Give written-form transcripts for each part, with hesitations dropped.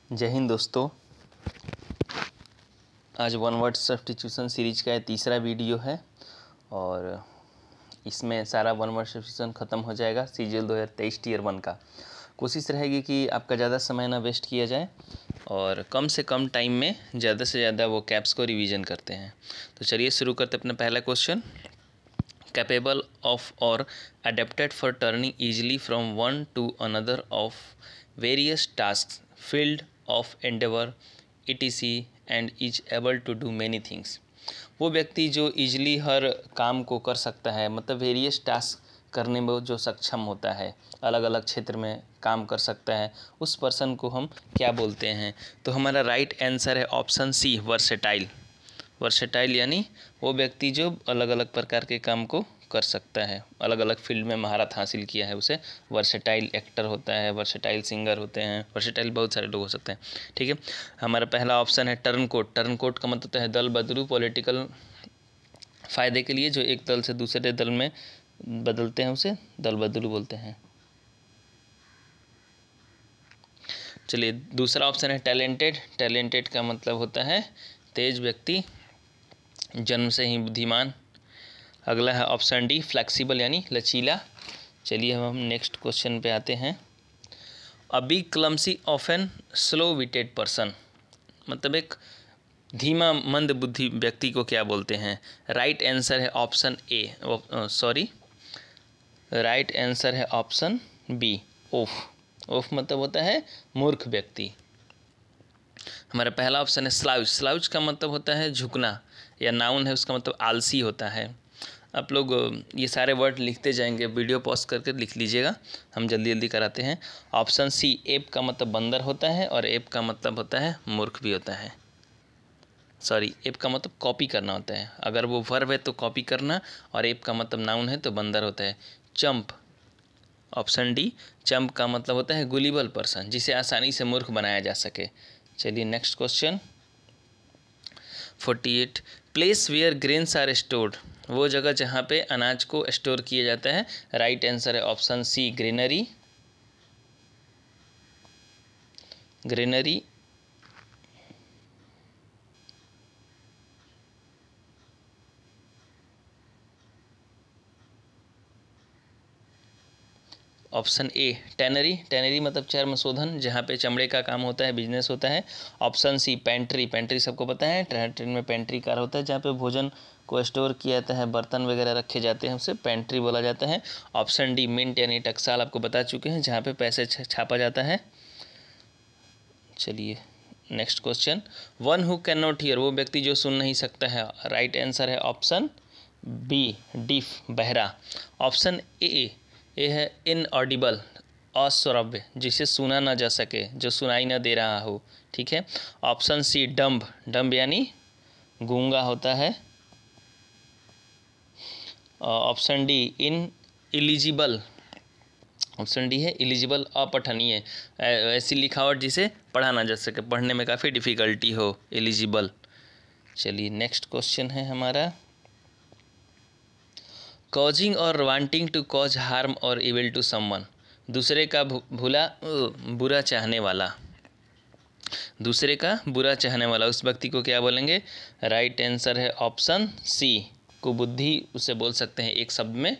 जय हिंद दोस्तों। आज वन वर्ड सब्स्टिट्यूशन सीरीज का ये तीसरा वीडियो है और इसमें सारा वन वर्ड सब्स्टिट्यूशन ख़त्म हो जाएगा सीजीएल 2023 टीयर 1 का। कोशिश रहेगी कि आपका ज़्यादा समय ना वेस्ट किया जाए और कम से कम टाइम में ज़्यादा से ज़्यादा वो कैप्स को रिवीजन करते हैं। तो चलिए शुरू करते अपना पहला क्वेश्चन। कैपेबल ऑफ और adapted for turning easily from one to another of various task field of endeavour etc and is able to do many things. वो व्यक्ति जो ईजिली हर काम को कर सकता है, मतलब वेरियस टास्क करने में जो सक्षम होता है, अलग अलग क्षेत्र में काम कर सकता है, उस पर्सन को हम क्या बोलते हैं? तो हमारा राइट आंसर है ऑप्शन सी, वर्सेटाइल। वर्सेटाइल यानी वो व्यक्ति जो अलग अलग प्रकार के काम को कर सकता है, अलग अलग फील्ड में महारत हासिल किया है, उसे वर्सेटाइल एक्टर होता है, वर्सेटाइल सिंगर होते हैं, वर्सेटाइल बहुत सारे लोग हो सकते हैं। ठीक है, हमारा पहला ऑप्शन है टर्न कोट। टर्न कोट का मतलब होता है दल बदलू, पॉलिटिकल फ़ायदे के लिए जो एक दल से दूसरे दल में बदलते हैं उसे दल बदलू बोलते हैं। चलिए दूसरा ऑप्शन है टैलेंटेड। टैलेंटेड का मतलब होता है तेज व्यक्ति, जन्म से ही बुद्धिमान। अगला है ऑप्शन डी, फ्लेक्सिबल यानी लचीला। चलिए हम नेक्स्ट क्वेश्चन पे आते हैं। A big clumsy of an slow witted person, मतलब एक धीमा मंद बुद्धि व्यक्ति को क्या बोलते हैं? राइट आंसर है ऑप्शन ए, राइट आंसर है ऑप्शन बी, ओफ। ओफ मतलब होता है मूर्ख व्यक्ति। हमारा पहला ऑप्शन है स्लाउज। स्लाउज का मतलब होता है झुकना, या नाउन है, उसका मतलब आलसी होता है। आप लोग ये सारे वर्ड लिखते जाएंगे, वीडियो पॉज करके लिख लीजिएगा, हम जल्दी जल्दी कराते हैं। ऑप्शन सी, एप का मतलब बंदर होता है और एप का मतलब होता है मूर्ख भी होता है। एप का मतलब कॉपी करना होता है, अगर वो वर्ब है तो कॉपी करना, और एप का मतलब नाउन है तो बंदर होता है। चंप, ऑप्शन डी, चंप का मतलब होता है गुलिबल पर्सन, जिसे आसानी से मूर्ख बनाया जा सके। चलिए next question 48। Place where grains are stored, वो जगह जहाँ पे अनाज को स्टोर किया जाता है। राइट आंसर है option C, granary. Granary. Option A, tannery. Tannery मतलब चर्म शोधन, जहाँ पे चमड़े का काम होता है, बिजनेस होता है। ऑप्शन सी, पेंट्री। पेंट्री सबको पता है, ट्रेन में पेंट्री कार होता है जहाँ पे भोजन को स्टोर किया जाता है, बर्तन वगैरह रखे जाते हैं, उसे पेंट्री बोला जाता है। ऑप्शन डी, मिंट यानी टकसाल, आपको बता चुके हैं, जहाँ पे पैसे छापा जाता है। चलिए next question. One who can not here, वो व्यक्ति जो सुन नहीं सकता है। राइट आंसर है ऑप्शन बी, डीफ, बहरा। ऑप्शन ए है इनऑडिबल, अश्रव्य, जिसे सुना ना जा सके, जो सुनाई ना दे रहा हो। ठीक है। ऑप्शन सी, डम्ब। डम्ब यानी गूंगा होता है। ऑप्शन डी, इन इलिजिबल। ऑप्शन डी है इलिजिबल, अपठनीय, ऐसी लिखावट जिसे पढ़ा ना जा सके, पढ़ने में काफ़ी डिफ़िकल्टी हो, एलिजिबल। चलिए नेक्स्ट क्वेश्चन है हमारा कॉजिंग और वांटिंग टू कॉज हार्म और इविल टू समवन, दूसरे का बुरा चाहने वाला। दूसरे का बुरा चाहने वाला, उस व्यक्ति को क्या बोलेंगे? राइट आंसर है ऑप्शन सी, कुबुद्धि उसे बोल सकते हैं एक शब्द में,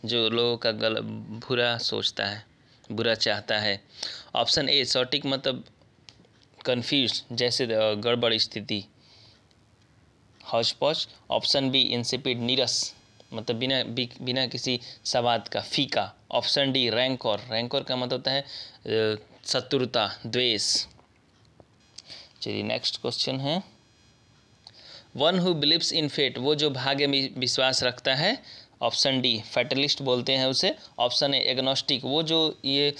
जो लोगों का बुरा सोचता है, बुरा चाहता है। ऑप्शन ए, सॉटिक मतलब कन्फ्यूज, जैसे गड़बड़ स्थिति, हौच पौच। ऑप्शन बी, इंसिपिड, नीरस, मतलब बिना किसी स्वाद का, फीका। Option D, रैंकोर। रैंकोर का मतलब होता है शत्रुता, द्वेष। चलिए नेक्स्ट क्वेश्चन है one who believes in fate, वो जो भाग्य में विश्वास रखता है। ऑप्शन डी, फैटलिस्ट बोलते हैं उसे। ऑप्शन ए, एग्नोस्टिक, वो जो ये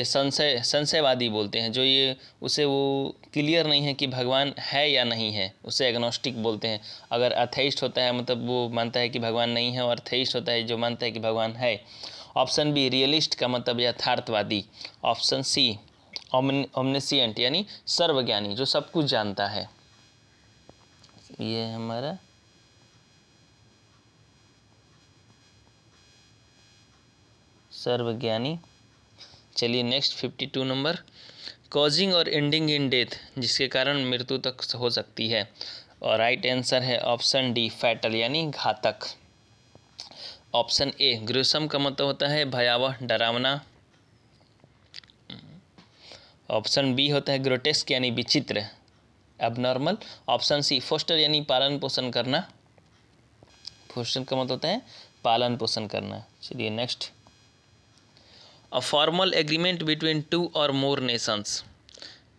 संशयवादी बोलते हैं, जो ये उसे वो क्लियर नहीं है कि भगवान है या नहीं है, उसे एग्नोस्टिक बोलते हैं। अगर अथेइस्ट होता है मतलब वो मानता है कि भगवान नहीं है, और थेइस्ट होता है जो मानता है कि भगवान है। ऑप्शन बी, रियलिस्ट का मतलब यथार्थवादी। ऑप्शन सी, ओमनिसिएंट यानी सर्वज्ञानी, जो सब कुछ जानता है। ये है हमारा सर्वज्ञानी। चलिए नेक्स्ट 52 नंबर। कॉजिंग और एंडिंग इन डेथ, जिसके कारण मृत्यु तक हो सकती है। और राइट आंसर है ऑप्शन डी फैटल यानी घातक। ऑप्शन ए ग्रुसम का मतलब होता है भयावह डरावना। ऑप्शन बी होता है ग्रोटेस्क यानी विचित्र एबनॉर्मल। ऑप्शन सी फोस्टर यानी पालन पोषण करना। फोस्टर का मतलब होता है पालन पोषण करना। चलिए next, a formal agreement between two और मोर नेशंस,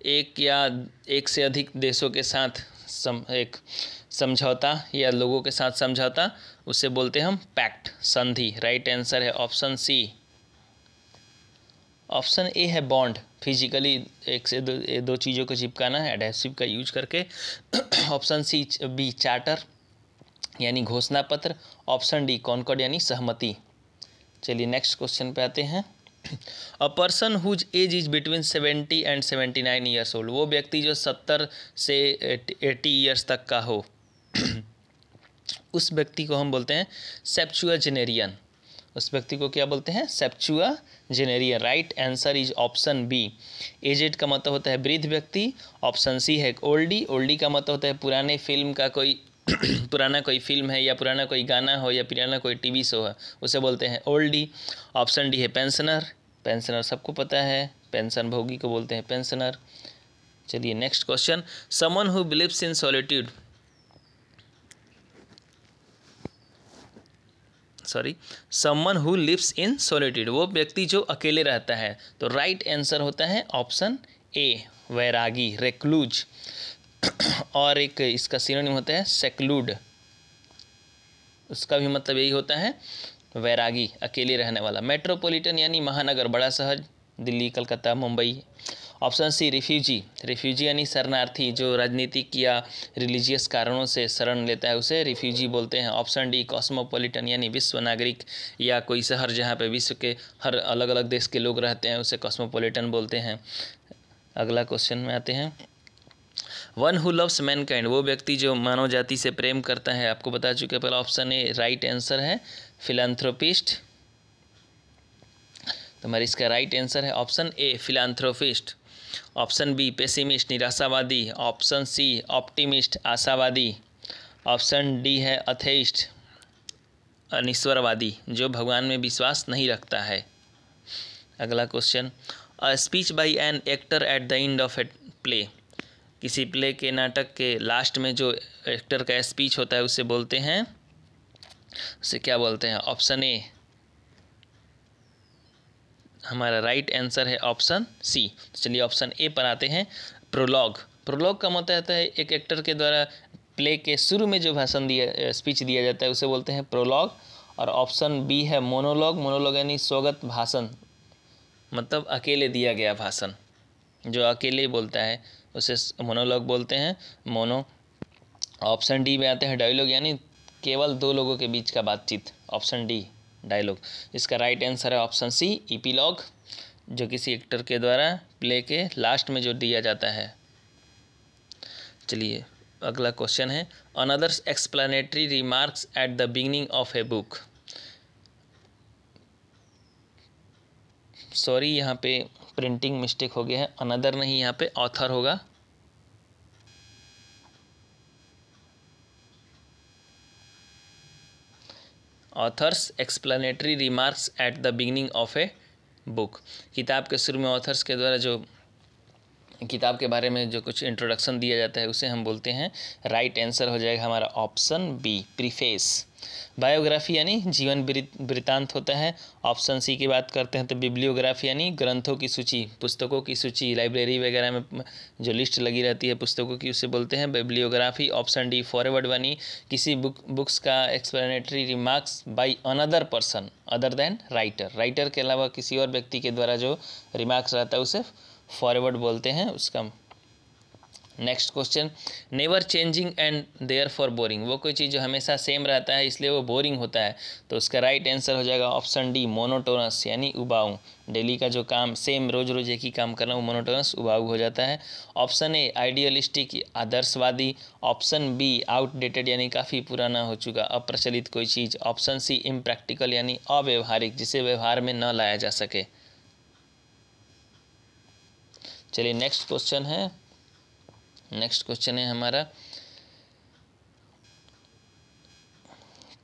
एक या एक से अधिक देशों के साथ एक समझौता या लोगों के साथ समझौता, उसे बोलते हैं हम पैक्ट, संधि। राइट आंसर है ऑप्शन सी। ऑप्शन ए है बॉन्ड, फिजिकली एक से दो चीज़ों को चिपकाना है एडहेसिव का यूज करके। ऑप्शन सी बी चार्टर यानी घोषणा पत्र। ऑप्शन डी कॉन्कॉर्ड यानी सहमति। चलिए नेक्स्ट क्वेश्चन पे आते हैं। A person whose age is between 70 and 79 years old, वो व्यक्ति जो 70 से 80 ईयर्स तक का हो, उस व्यक्ति को हम बोलते हैं सेप्चुआजेनेरियन। उस व्यक्ति को क्या बोलते हैं? Septuagenarian. Right answer is option B. Aged का मतलब होता है वृद्ध व्यक्ति। ऑप्शन सी है ओल्डी। ओल्डी का मतलब होता है पुराने फिल्म का कोई पुराना कोई फिल्म है या पुराना कोई गाना हो या पुराना कोई टीवी शो है, उसे बोलते हैं ओल्डी। ऑप्शन डी है पेंशनर। पेंशनर सबको पता है, पेंशन भोगी को बोलते हैं पेंशनर। चलिए next question, someone who believes in solitude, someone who lives in solitude, वो व्यक्ति जो अकेले रहता है। तो राइट आंसर होता है ऑप्शन ए वैरागी, रेक्लूज। और एक इसका सिनोनिम होता है सेक्लूड, उसका भी मतलब यही होता है वैरागी, अकेले रहने वाला। मेट्रोपॉलिटन यानी महानगर, बड़ा शहर, Delhi, Calcutta, Mumbai. Option C refugee. Refugee यानी शरणार्थी, जो राजनीतिक या रिलीजियस कारणों से शरण लेता है उसे रिफ्यूजी बोलते हैं। ऑप्शन डी कॉस्मोपॉलिटन यानी विश्व नागरिक, या कोई शहर जहाँ पे विश्व के हर अलग अलग देश के लोग रहते हैं उसे कॉस्मोपॉलिटन बोलते हैं। अगला क्वेश्चन में आते हैं, वन हु लव्स मैनकाइंड, वो व्यक्ति जो मानव जाति से प्रेम करता है। आपको बता चुके हैं, पहला ऑप्शन ए राइट आंसर है फिलैंथ्रोपिस्ट। तो हमारा इसका राइट आंसर है option A philanthropist. Option B pessimist, निराशावादी। ऑप्शन सी ऑप्टिमिस्ट, आशावादी। ऑप्शन डी है अथेइस्ट, अनिश्वरवादी, जो भगवान में विश्वास नहीं रखता है। अगला question, a speech bye an actor at the end of a play, किसी प्ले के नाटक के लास्ट में जो एक्टर का स्पीच होता है उसे बोलते हैं, उसे क्या बोलते हैं? ऑप्शन ए हमारा राइट आंसर है ऑप्शन सी। चलिए ऑप्शन ए पर आते हैं, प्रोलॉग। प्रोलॉग का मतलब होता है एक एक्टर के द्वारा प्ले के शुरू में जो भाषण दिया, स्पीच दिया जाता है उसे बोलते हैं प्रोलॉग। और ऑप्शन बी है मोनोलॉग। मोनोलॉग यानी स्वागत भाषण, मतलब अकेले दिया गया भाषण, जो अकेले बोलता है उसे मोनोलॉग बोलते हैं, मोनो। ऑप्शन डी में आते हैं डायलॉग, यानी केवल दो लोगों के बीच का बातचीत। Option D dialogue. इसका राइट आंसर है ऑप्शन सी इपीलॉग, जो किसी एक्टर के द्वारा प्ले के लास्ट में जो दिया जाता है। चलिए अगला क्वेश्चन है, another explanatory remarks at the beginning of a book. Sorry, यहाँ पे प्रिंटिंग मिस्टेक हो गया है, अनदर नहीं, यहाँ पे ऑथर होगा। Authors explanatory remarks at the beginning of a book, किताब के शुरू में ऑथर्स के द्वारा जो किताब के बारे में जो कुछ इंट्रोडक्शन दिया जाता है उसे हम बोलते हैं। राइट आंसर हो जाएगा हमारा ऑप्शन बी प्रीफेस। बायोग्राफी यानी जीवन वृत्तांत होता है। ऑप्शन सी की बात करते हैं तो बिब्लियोग्राफी यानी ग्रंथों की सूची, पुस्तकों की सूची, लाइब्रेरी वगैरह में जो लिस्ट लगी रहती है पुस्तकों की, उसे बोलते हैं बिब्लियोग्राफी। ऑप्शन डी फॉरवर्ड यानी किसी बुक्स का explanatory remarks by another person other than writer, writer के अलावा किसी और व्यक्ति के द्वारा जो रिमार्क्स रहता है उसे फॉरवर्ड बोलते हैं उसका। Next question, never changing and therefore boring, वो कोई चीज़ जो हमेशा सेम रहता है इसलिए वो बोरिंग होता है। तो उसका राइट आंसर हो जाएगा ऑप्शन डी मोनोटोनस यानी उबाऊ। डेली का जो काम सेम रोज रोज एक ही काम करना वो मोनोटोनस उबाऊ हो जाता है। ऑप्शन ए आइडियलिस्टिक आदर्शवादी। ऑप्शन बी आउटडेटेड यानी काफ़ी पुराना हो चुका, अप्रचलित कोई चीज़। ऑप्शन सी इम्प्रैक्टिकल यानी अव्यवहारिक, जिसे व्यवहार में न लाया जा सके। चलिए नेक्स्ट क्वेश्चन है हमारा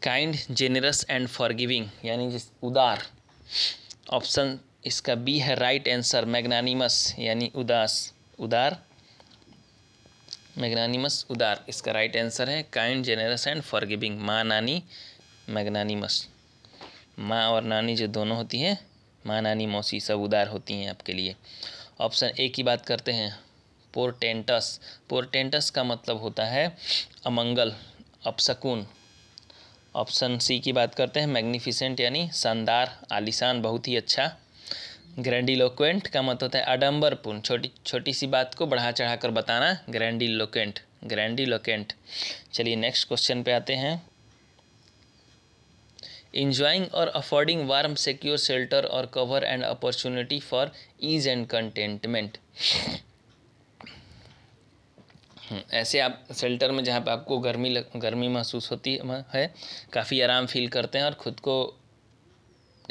काइंड, जेनरस एंड फॉरगिविंग यानी जिस उदार। ऑप्शन इसका बी है राइट आंसर, मैग्नानिमस यानी उदार, मैग्नानिमस उदार इसका राइट आंसर है। काइंड, जेनरस एंड फॉरगिविंग, माँ नानी मैग्नानिमस, माँ और नानी जो दोनों होती हैं, माँ नानी मौसी सब उदार होती हैं आपके लिए। ऑप्शन ए की बात करते हैं, पोर्टेंटस। पोर्टेंटस का मतलब होता है अमंगल, अपशकुन। ऑप्शन सी की बात करते हैं, मैग्निफिसेंट यानी शानदार, आलीशान, बहुत ही अच्छा। ग्रैंडिलोक्वेंट का मतलब होता है आडंबरपूर्ण, छोटी छोटी सी बात को बढ़ा चढ़ा कर बताना, ग्रैंडिलोक्वेंट। चलिए नेक्स्ट क्वेश्चन पे आते हैं। इंजॉइंग और अफोर्डिंग वार्म सिक्योर शेल्टर और cover and opportunity for ease and contentment. ऐसे आप शेल्टर में जहाँ पे आपको गर्मी महसूस होती है, काफ़ी आराम फील करते हैं और ख़ुद को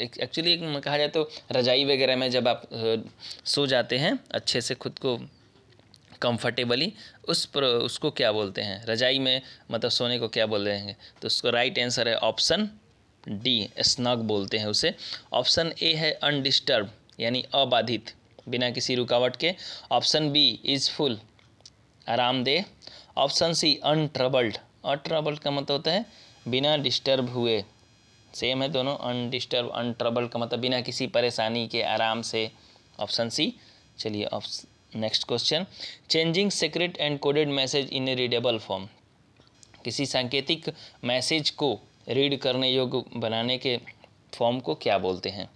एक्चुअली कहा जाए तो रजाई वगैरह में जब आप सो जाते हैं अच्छे से खुद को कंफर्टेबली, उसको क्या बोलते हैं रजाई में, मतलब सोने को क्या बोल रहे हैं? तो उसको राइट आंसर है ऑप्शन डी, स्नग बोलते हैं उसे। ऑप्शन ए है अनडिस्टर्ब यानी अबाधित, बिना किसी रुकावट के। ऑप्शन बी इज़ फुल, आरामदेह। ऑप्शन सी अनट्रबल्ड, अनट्रबल्ड का मतलब होता है बिना डिस्टर्ब हुए, सेम है दोनों, अनडिस्टर्ब अनट्रबल्ड का मतलब बिना किसी परेशानी के आराम से। Option C. चलिए next question, changing secret and coded message in a readable form. किसी सांकेतिक मैसेज को रीड करने योग्य बनाने के फॉर्म को क्या बोलते हैं?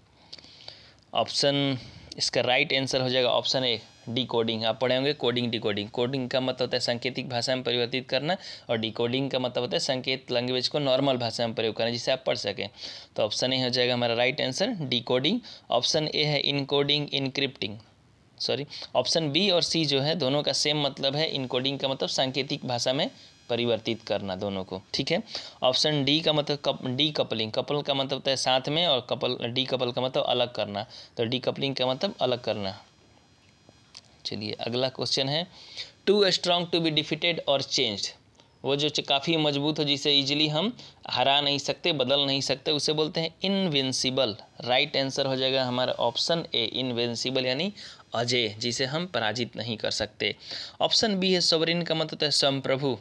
ऑप्शन इसका राइट आंसर हो जाएगा ऑप्शन ए, डिकोडिंग। आप पढ़े होंगे कोडिंग डिकोडिंग। कोडिंग का मतलब होता है सांकेतिक भाषा में परिवर्तित करना और डिकोडिंग का मतलब होता है संकेत लैंग्वेज को नॉर्मल भाषा में प्रयोग करना जिसे आप पढ़ सकें। तो ऑप्शन ए हो जाएगा हमारा right answer, decoding. Option A है encoding encrypting, sorry option B और सी जो है दोनों का सेम मतलब है। इनकोडिंग का मतलब सांकेतिक भाषा में परिवर्तित करना दोनों को, ठीक है। ऑप्शन डी का मतलब डी कपलिंग, कपल का मतलब होता है साथ में और डी कपल का मतलब अलग करना, तो डी कपलिंग का मतलब अलग करना। चलिए अगला क्वेश्चन है, too strong to be defeated और चेंज्ड। वो जो काफ़ी मजबूत हो जिसे इजीली हम हरा नहीं सकते, बदल नहीं सकते, उसे बोलते हैं इनविंसिबल। राइट आंसर हो जाएगा हमारा ऑप्शन ए, इनविंसिबल यानी अजय, जिसे हम पराजित नहीं कर सकते। ऑप्शन बी है सोवरेन का मतलब है संप्रभु,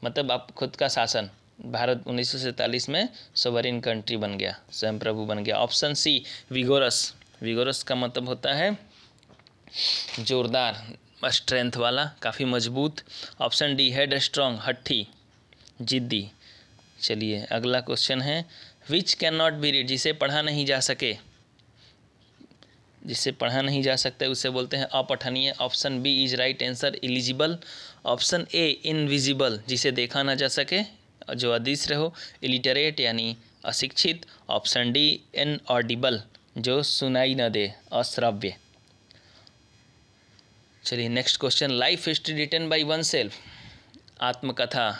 मतलब आप खुद का शासन। भारत 1947 में सोवरेन कंट्री बन गया, स्वयं प्रभु बन गया। ऑप्शन सी विगोरस, विगोरस का मतलब होता है जोरदार, स्ट्रेंथ वाला, काफ़ी मजबूत। ऑप्शन डी हेड स्ट्रॉन्ग, हट्ठी, जिद्दी। चलिए अगला क्वेश्चन है, which can not be read, जिसे पढ़ा नहीं जा सके, जिसे पढ़ा नहीं जा सकता है उसे बोलते हैं अपठनीय। Option B is right answer, illegible. Option A invisible, जिसे देखा ना जा सके, जो अदृश्य हो। इलिटरेट यानी अशिक्षित। ऑप्शन डी इनऑडिबल, जो सुनाई न दे, अश्रव्य। चलिए next question, life history written by oneself. आत्मकथा,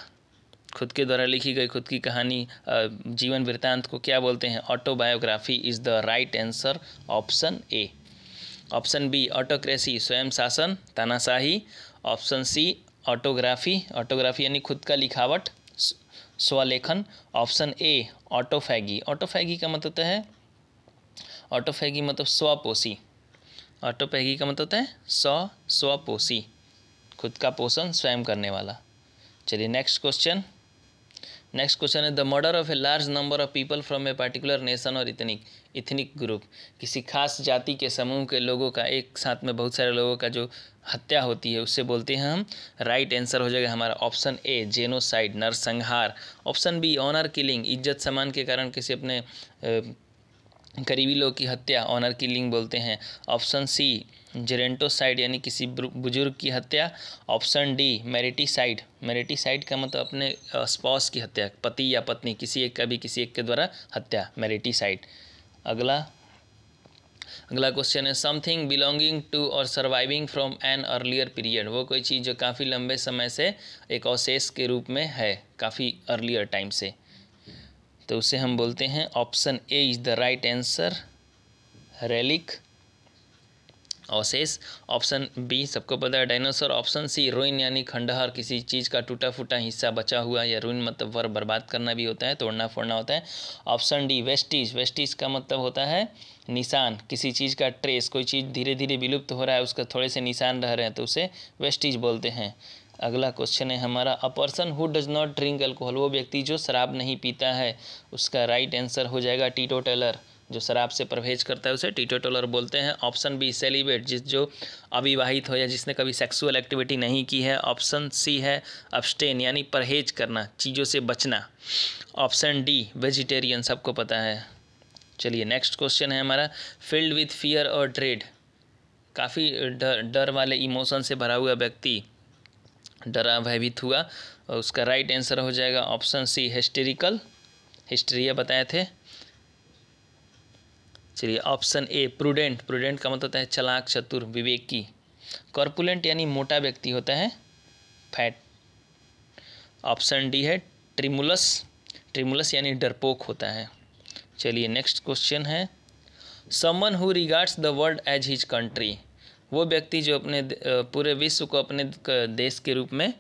खुद के द्वारा लिखी गई खुद की कहानी, जीवन वृत्तांत को क्या बोलते हैं? Autobiography is the right answer, option A. Option B autocracy, स्वयं शासन, तानाशाही। ऑप्शन सी ऑटोग्राफी, ऑटोग्राफी यानी खुद का लिखावट, स्वलेखन। ऑप्शन ए ऑटोफैगी, ऑटोफैगी का मतलब होता है, ऑटोफैगी मतलब स्वपोषी, ऑटोफैगी का मतलब होता है स्वपोषी, खुद का पोषण स्वयं करने वाला। चलिए नेक्स्ट क्वेश्चन, नेक्स्ट क्वेश्चन है, the murder of a large number of people from a particular nation और इथनिक ग्रुप। किसी खास जाति के समूह के लोगों का, एक साथ में बहुत सारे लोगों का जो हत्या होती है उससे बोलते हैं हम। राइट आंसर हो जाएगा हमारा ऑप्शन ए, जेनोसाइड, नरसंहार। ऑप्शन बी ऑनर किलिंग, इज्जत सम्मान के कारण किसी अपने करीबी लोग की हत्या, ऑनर किलिंग बोलते हैं। ऑप्शन सी जेरेंटोसाइड यानी किसी बुजुर्ग की हत्या। ऑप्शन डी मैरिटिसाइड, मैरिटिसाइड का मतलब अपने स्पाउस की हत्या, पति या पत्नी किसी एक का भी किसी एक के द्वारा हत्या, मैरिटिसाइड। अगला क्वेश्चन है, समथिंग बिलोंगिंग टू और surviving from an earlier period. वो कोई चीज़ जो काफ़ी लंबे समय से एक अवशेष के रूप में है, काफ़ी अर्लियर टाइम से, तो उसे हम बोलते हैं, option A is the right answer, relic. अवशेष। ऑप्शन बी सबको पता है डायनासोर। ऑप्शन सी रुइन यानी खंडहर, किसी चीज़ का टूटा फूटा हिस्सा बचा हुआ, या रुइन मतलब वर बर्बाद करना भी होता है, तोड़ना फोड़ना होता है। Option D Vestige. वेस्टीज का मतलब होता है निशान, किसी चीज़ का ट्रेस, कोई चीज़ धीरे धीरे विलुप्त हो रहा है, उसका थोड़े से निशान रह रहे हैं तो उसे वेस्टीज बोलते हैं। अगला क्वेश्चन है हमारा, a person who does not drink alcohol, वो व्यक्ति जो शराब नहीं पीता है। उसका राइट आंसर हो जाएगा टीटोटलर। जो शराब से परहेज करता है उसे टीटोटलर बोलते हैं। ऑप्शन बी सेलिब्रेट, जो अविवाहित हो या जिसने कभी सेक्सुअल एक्टिविटी नहीं की है। ऑप्शन सी है अब्सटेन यानी परहेज करना, चीज़ों से बचना। ऑप्शन डी वेजिटेरियन, सबको पता है। चलिए नेक्स्ट क्वेश्चन है हमारा, फिल्ड विथ फियर और ड्रेड, काफ़ी डर वाले इमोशन से भरा हुआ व्यक्ति, डरा भयभीत हुआ, और उसका राइट आंसर हो जाएगा ऑप्शन सी हिस्टेरिकल, हिस्ट्रिया बताए थे। चलिए ऑप्शन ए प्रूडेंट, प्रूडेंट का मतलब होता है चालाक, चतुर, विवेकी। कॉर्पुलेंट यानी मोटा व्यक्ति होता है, फैट। ऑप्शन डी है ट्रिमुलस, ट्रिमुलस यानी डरपोक होता है। चलिए नेक्स्ट क्वेश्चन है, someone who regards the world as his country, वो व्यक्ति जो अपने पूरे विश्व को अपने देश के रूप में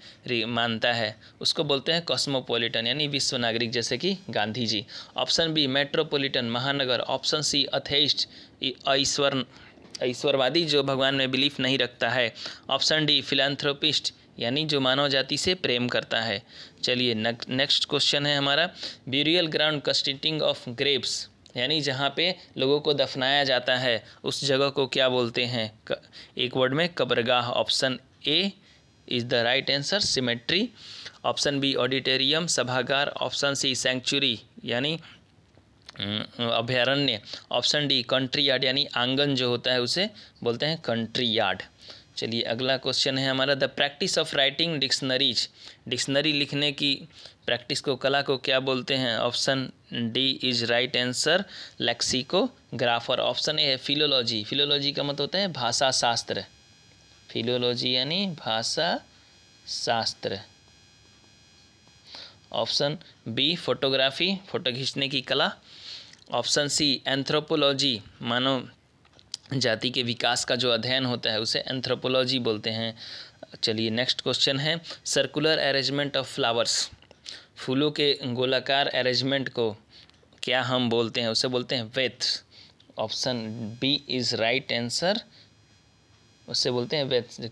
मानता है, उसको बोलते हैं कॉस्मोपॉलिटन यानी विश्व नागरिक, जैसे कि Gandhi ji. Option B metropolitan, महानगर। ऑप्शन सी अथेइस्ट, ईश्वरवादी, जो भगवान में बिलीफ नहीं रखता है। ऑप्शन डी फिलैंथ्रोपिस्ट, यानी जो मानव जाति से प्रेम करता है। चलिए नेक्स्ट क्वेश्चन है हमारा, burial ground consisting of Graves, यानी जहाँ पे लोगों को दफनाया जाता है उस जगह को क्या बोलते हैं, एक वर्ड में कब्रगाह। Option A is the right answer cemetery. Option B auditorium, सभागार। ऑप्शन सी सेंचुरी यानी अभयारण्य। ऑप्शन डी कंट्री यार्ड यानी आंगन जो होता है उसे बोलते हैं कंट्री यार्ड। चलिए अगला क्वेश्चन है हमारा, the practice of writing dictionaries, dictionary लिखने की प्रैक्टिस को, कला को क्या बोलते हैं। Option D is right answer lexicographer. Option A है फिलोलॉजी, फिलोलॉजी का मतलब होता है भाषा शास्त्र, फिलोलॉजी यानी भाषा शास्त्र। ऑप्शन बी फोटोग्राफी, फोटो खींचने की कला। ऑप्शन सी एंथ्रोपोलॉजी, मानव जाति के विकास का जो अध्ययन होता है उसे एंथ्रोपोलॉजी बोलते हैं। चलिए नेक्स्ट क्वेश्चन है, सर्कुलर अरेंजमेंट ऑफ फ्लावर्स, फूलों के गोलाकार अरेंजमेंट को क्या हम बोलते हैं, उसे बोलते हैं वेथ। Option B is right answer, उससे बोलते हैं वेथ।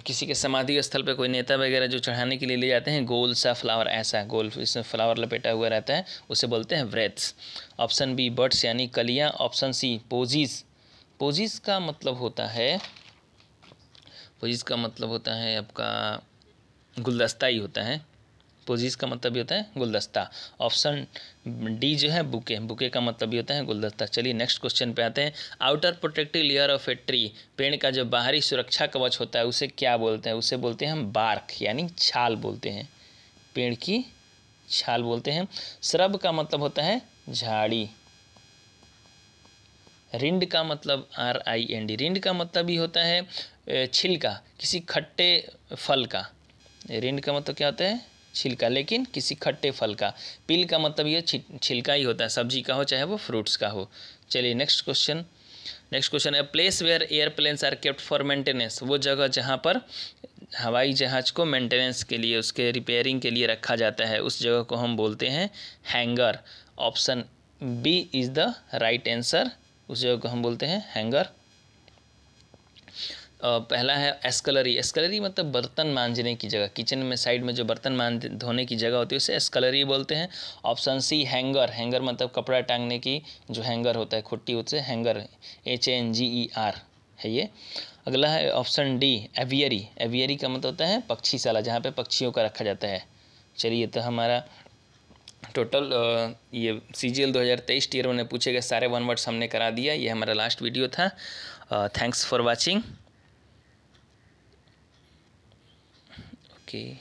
किसी के समाधि स्थल पे कोई नेता वगैरह जो चढ़ाने के लिए ले जाते हैं, गोल सा फ्लावर, ऐसा गोल इसमें फ्लावर लपेटा हुआ रहता है, उसे बोलते हैं व्रेथ्स। ऑप्शन बी बर्ड्स यानी कलियाँ। ऑप्शन सी पोजीज, पोजीज का मतलब होता है, पोजीज का मतलब होता है आपका गुलदस्ता ही होता है, पोजीज का मतलब भी होता है गुलदस्ता। ऑप्शन डी जो है बुके, बुके का मतलब भी होता है गुलदस्ता। चलिए नेक्स्ट क्वेश्चन पे आते हैं, outer protective layer of a tree, पेड़ का जो बाहरी सुरक्षा कवच होता है उसे क्या बोलते हैं, उसे बोलते हैं हम बार्क यानी छाल बोलते हैं, पेड़ की छाल बोलते हैं। श्रब का मतलब होता है झाड़ी। रिंड का मतलब RIND, रिंड का मतलब भी होता है छिलका, किसी खट्टे फल का। रिंड का मतलब क्या होता है छिलका, लेकिन किसी खट्टे फल का। पील का मतलब ये छिलका ही होता है, सब्जी का हो चाहे वो फ्रूट्स का हो। चलिए नेक्स्ट क्वेश्चन है, place where airplanes are kept for maintenance, वो जगह जहाँ पर हवाई जहाज़ को मेंटेनेंस के लिए, उसके रिपेयरिंग के लिए रखा जाता है, उस जगह को हम बोलते हैं hangar. Option B is the right answer, उस जगह को हम बोलते हैं हैंगर। पहला है एस्कलरी, एस्कलरी मतलब बर्तन मांजने की जगह, किचन में साइड में जो बर्तन धोने की जगह होती है उसे एस्कलरी बोलते हैं। ऑप्शन सी हैंगर, हैंगर मतलब कपड़ा टांगने की जो हैंगर होता है खुट्टी, उससे हैंगर, HANGER है ये। अगला है ऑप्शन डी एवियरी, एवियरी का मतलब होता है पक्षीशाला, जहाँ पे पक्षियों का रखा जाता है। चलिए तो हमारा टोटल ये CGL 2023 टीयर में पूछे गए सारे 1 वर्ड्स हमने करा दिया। ये हमारा लास्ट वीडियो था। Thanks for watching. Okay.